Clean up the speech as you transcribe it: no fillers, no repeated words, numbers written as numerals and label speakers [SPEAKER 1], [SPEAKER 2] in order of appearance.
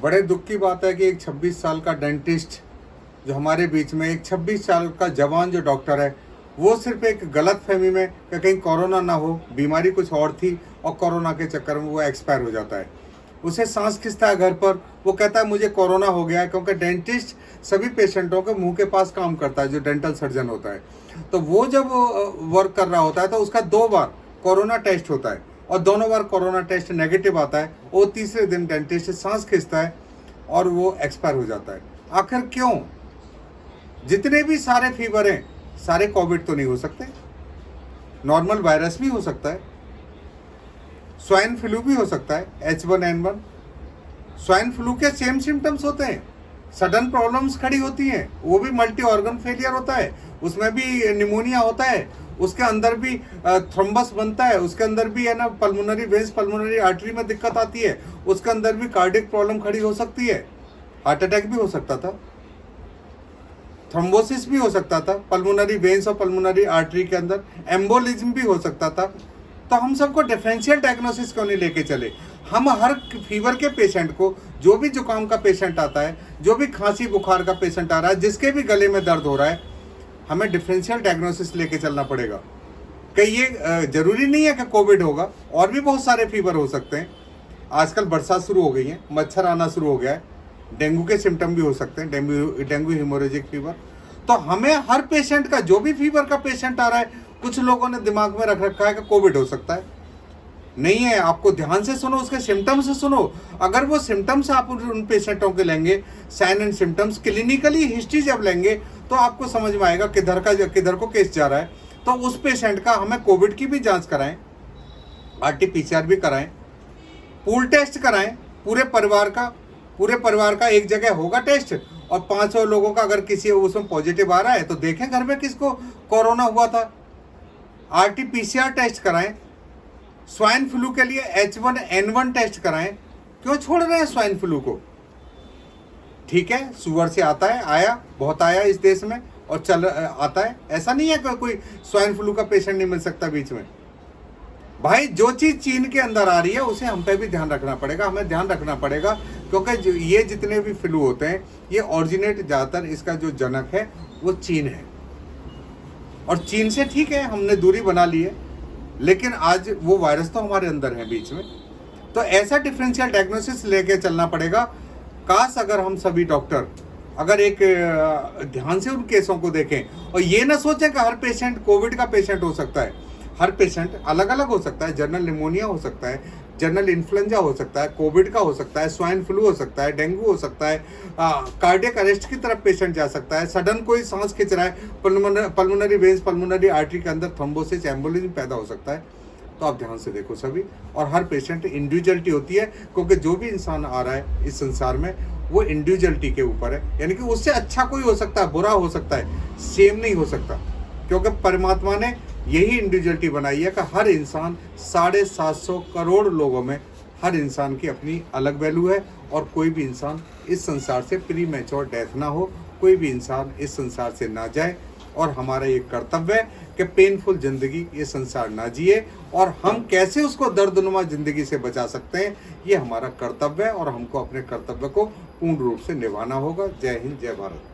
[SPEAKER 1] बड़े दुख की बात है कि एक 26 साल का डेंटिस्ट जो हमारे बीच में, एक 26 साल का जवान जो डॉक्टर है, वो सिर्फ एक गलत फहमी में कि कहीं कोरोना ना हो, बीमारी कुछ और थी और कोरोना के चक्कर में वो एक्सपायर हो जाता है। उसे सांस खिंचता है घर पर, वो कहता है मुझे कोरोना हो गया है, क्योंकि डेंटिस्ट सभी पेशेंटों के मुंह के पास काम करता है, जो डेंटल सर्जन होता है। तो वो जब वर्क कर रहा होता है तो उसका 2 बार कोरोना टेस्ट होता है और दोनों बार कोरोना टेस्ट नेगेटिव आता है। वो तीसरे दिन डेंटिस्ट सांस खींचता है और वो एक्सपायर हो जाता है। आखिर क्यों? जितने भी सारे फीवर हैं, सारे कोविड तो नहीं हो सकते, नॉर्मल वायरस भी हो सकता है, स्वाइन फ्लू भी हो सकता है, H1N1। स्वाइन फ्लू के सेम सिम्टम्स होते हैं, सडन प्रॉब्लम्स खड़ी होती हैं, वो भी मल्टी ऑर्गन फेलियर होता है, उसमें भी निमोनिया होता है, उसके अंदर भी थ्रोम्बस बनता है, उसके अंदर भी है ना पल्मोनरी वेंस, पल्मोनरी आर्टरी में दिक्कत आती है, उसके अंदर भी कार्डियक प्रॉब्लम खड़ी हो सकती है, हार्ट अटैक भी हो सकता था, थ्रोम्बोसिस भी हो सकता था पल्मोनरी वेंस और पल्मोनरी आर्टरी के अंदर, एम्बोलिज्म भी हो सकता था। तो हम सबको डिफरेंशियल डायग्नोसिस क्यों नहीं लेके चले? हम हर फीवर के पेशेंट को, जो भी जुकाम का पेशेंट आता है, जो भी खांसी बुखार का पेशेंट आ रहा है, जिसके भी गले में दर्द हो रहा है, हमें डिफरेंशियल डायग्नोसिस लेके चलना पड़ेगा। कि ये जरूरी नहीं है कि कोविड होगा, और भी बहुत सारे फीवर हो सकते हैं। आजकल बरसात शुरू हो गई है, मच्छर आना शुरू हो गया है, डेंगू के सिम्टम भी हो सकते हैं, डेंगू हेमोरेजिक फीवर। तो हमें हर पेशेंट का, जो भी फीवर का पेशेंट आ रहा है, कुछ लोगों ने दिमाग में रख रखा है कि कोविड हो सकता है। नहीं है, आपको ध्यान से सुनो, उसके सिम्टम्स से सुनो। अगर वो सिम्टम्स आप उन पेशेंटों के लेंगे, sign and symptoms, clinically history जब लेंगे तो आपको समझ में आएगा किधर को केस जा रहा है। तो उस पेशेंट का हमें कोविड की भी जांच कराएं, RT-PCR भी कराएं, पूल टेस्ट कराएं, पूरे परिवार का एक जगह होगा टेस्ट, और 500 लोगों का अगर किसी उसमें पॉजिटिव आ रहा है तो देखें घर में किसको कोरोना हुआ था। RT-PCR टेस्ट कराएं। स्वाइन फ्लू के लिए H1N1 टेस्ट कराएं। क्यों छोड़ रहे हैं स्वाइन फ्लू को? ठीक है, सुअर से आता है, बहुत आया इस देश में और चल आता है, ऐसा नहीं है कि कोई स्वाइन फ्लू का पेशेंट नहीं मिल सकता बीच में। भाई, जो चीज चीन के अंदर आ रही है उसे हम पे भी ध्यान रखना पड़ेगा, हमें ध्यान रखना पड़ेगा, क्योंकि ये जितने भी फ्लू होते हैं, ये ऑरिजिनेट ज़्यादातर, इसका जो जनक है वो चीन है। और चीन से ठीक है, हमने दूरी बना ली है, लेकिन आज वो वायरस तो हमारे अंदर है बीच में। तो ऐसा डिफरेंशियल डायग्नोसिस लेके चलना पड़ेगा। काश अगर हम सभी डॉक्टर अगर एक ध्यान से उन केसों को देखें और ये ना सोचें कि हर पेशेंट कोविड का पेशेंट हो सकता है। हर पेशेंट अलग अलग हो सकता है, जनरल निमोनिया हो सकता है, जनरल इन्फ्लुएंजा हो सकता है, कोविड का हो सकता है, स्वाइन फ्लू हो सकता है, डेंगू हो सकता है, कार्डियक अरेस्ट की तरफ पेशेंट जा सकता है, सडन कोई सांस खिंच रहा है, पल्मोनरी वेंस, पल्मोनरी आर्टरी के अंदर थ्रोम्बोसिस, एम्बोलिज्म पैदा हो सकता है। तो आप ध्यान से देखो सभी, और हर पेशेंट इंडिविजुअलिटी होती है, क्योंकि जो भी इंसान आ रहा है इस संसार में वो इंडिविजुअलिटी के ऊपर है, यानी कि उससे अच्छा कोई हो सकता है, बुरा हो सकता है, सेम नहीं हो सकता, क्योंकि परमात्मा ने यही इंडिविजुअलिटी बनाई है कि हर इंसान, 750 करोड़ लोगों में हर इंसान की अपनी अलग वैल्यू है, और कोई भी इंसान इस संसार से प्री मैच्योर डेथ ना हो, कोई भी इंसान इस संसार से ना जाए। और हमारा ये कर्तव्य है कि पेनफुल ज़िंदगी ये संसार ना जिए, और हम कैसे उसको दर्दनुमा ज़िंदगी से बचा सकते हैं, ये हमारा कर्तव्य है, और हमको अपने कर्तव्य को पूर्ण रूप से निभाना होगा। जय हिंद, जय भारत।